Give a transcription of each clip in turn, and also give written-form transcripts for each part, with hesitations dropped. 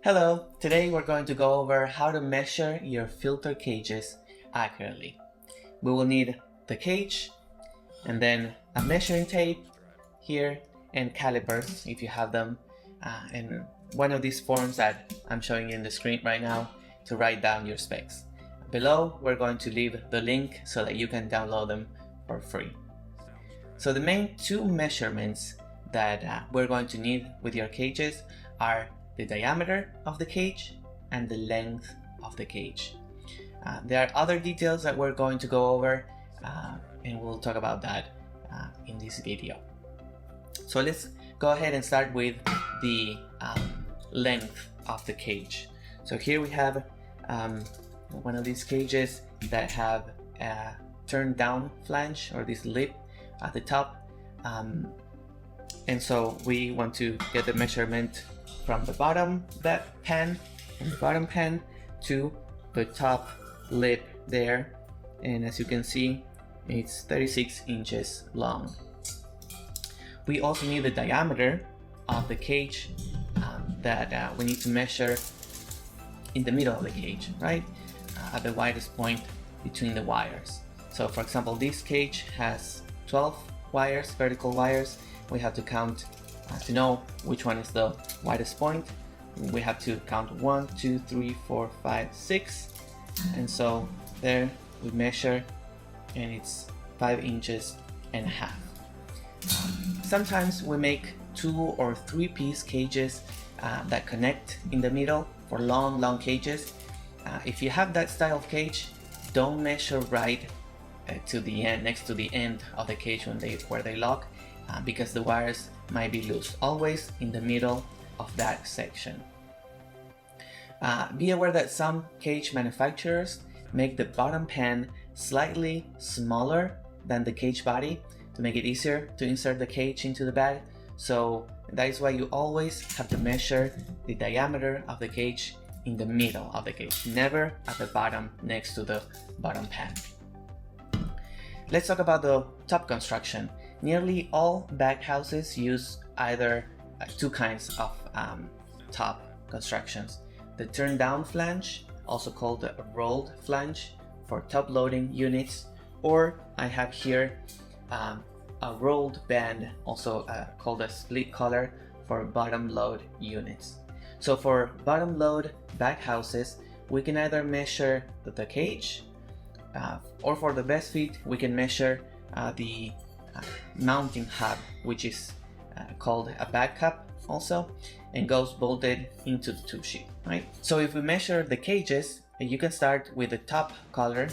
Hello, today we're going to go over how to measure your filter cages accurately. We will need the cage and then a measuring tape here and calipers if you have them, and one of these forms that I'm showing you in the screen right now to write down your specs. Below we're going to leave the link so that you can download them for free. So the main two measurements that we're going to need with your cages are the diameter of the cage and the length of the cage. There are other details that we're going to go over, and we'll talk about that in this video. So let's go ahead and start with the length of the cage. So here we have one of these cages that have a turned down flange, or this lip at the top, and so we want to get the measurement from the bottom pan to the top lip there, and as you can see it's 36 inches long. We also need the diameter of the cage that we need to measure in the middle of the cage, right, at the widest point between the wires. So for example, this cage has 12 wires, vertical wires. We have to count to know which one is the widest point. We have to count 1, 2, 3, 4, 5, 6, and so there we measure, and it's 5 inches and a half. Sometimes we make 2 or 3 piece cages that connect in the middle for long cages. If you have that style of cage, don't measure right to the end, next to the end of the cage where they lock, because the wires might be loose. Always in the middle of that section. Be aware that some cage manufacturers make the bottom pan slightly smaller than the cage body to make it easier to insert the cage into the bag. So that is why you always have to measure the diameter of the cage in the middle of the cage, never at the bottom next to the bottom pan. Let's talk about the top construction. Nearly all baghouses use either two kinds of top constructions. The turned down flange, also called a rolled flange for top loading units, or I have here a rolled band, also called a split collar for bottom load units. So for bottom load baghouses, we can either measure the cage, or for the best fit, we can measure the mounting hub, which is called a back cup also, and goes bolted into the tube sheet, right? So if we measure the cages, you can start with the top collar.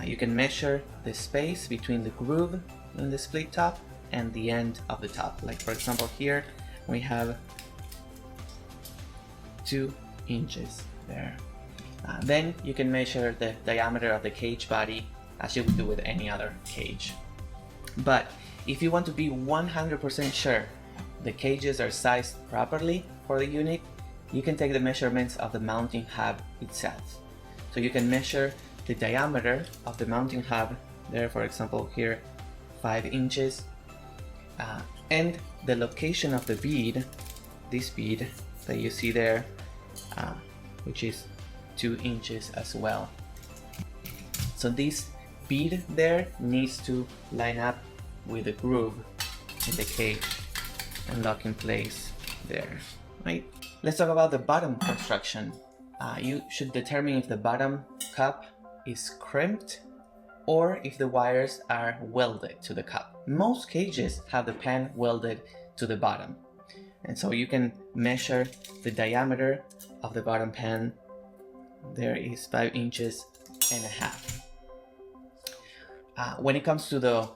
You can measure the space between the groove in the split top and the end of the top. Like for example, here we have 2 inches there. Then you can measure the diameter of the cage body as you would do with any other cage. But if you want to be 100% sure the cages are sized properly for the unit, you can take the measurements of the mounting hub itself. So you can measure the diameter of the mounting hub there, for example here 5 inches, and the location of the bead, this bead that you see there, which is 2 inches as well. So this bead there needs to line up with the groove in the cage and lock in place there, right? Let's talk about the bottom construction. You should determine if the bottom cup is crimped or if the wires are welded to the cup. Most cages have the pan welded to the bottom, and so you can measure the diameter of the bottom pan. There is 5 inches and a half. When it comes to the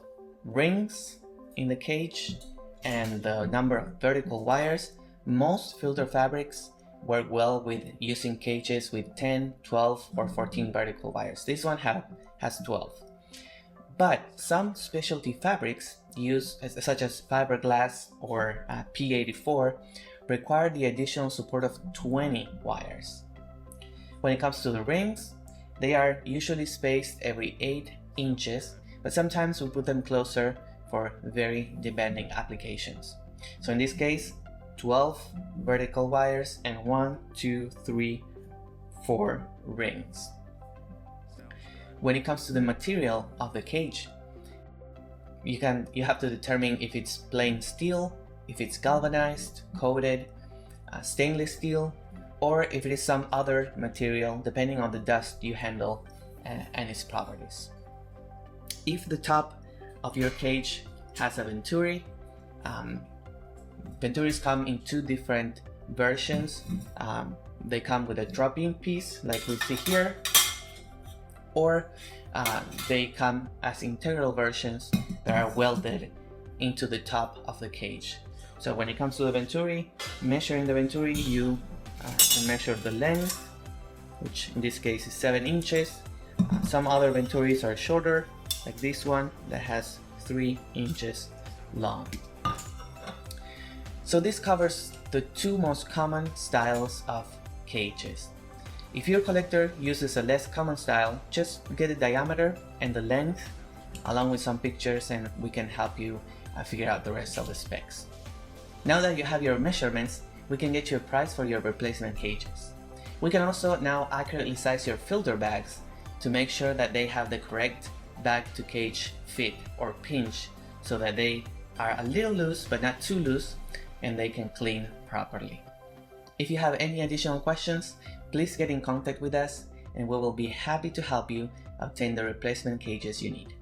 rings in the cage and the number of vertical wires, most filter fabrics work well with using cages with 10, 12, or 14 vertical wires. This one has 12. But some specialty fabrics such as fiberglass or P84 require the additional support of 20 wires. When it comes to the rings, they are usually spaced every 8 inches, but sometimes we put them closer for very demanding applications. So in this case, 12 vertical wires and 1, 2, 3, 4 rings. When it comes to the material of the cage, you have to determine if it's plain steel, if it's galvanized, coated, stainless steel, or if it is some other material depending on the dust you handle and its properties. If the top of your cage has a Venturi, Venturis come in two different versions. They come with a drop-in piece like we see here, or they come as integral versions that are welded into the top of the cage. So when it comes to the Venturi, measuring the Venturi, you can measure the length, which in this case is 7 inches. Some other Venturis are shorter, like this one that has 3 inches long. So this covers the two most common styles of cages. If your collector uses a less common style, just get the diameter and the length along with some pictures and we can help you figure out the rest of the specs. Now that you have your measurements, we can get you a price for your replacement cages. We can also now accurately size your filter bags to make sure that they have the correct bag to cage fit or pinch so that they are a little loose but not too loose and they can clean properly. If you have any additional questions, please get in contact with us and we will be happy to help you obtain the replacement cages you need.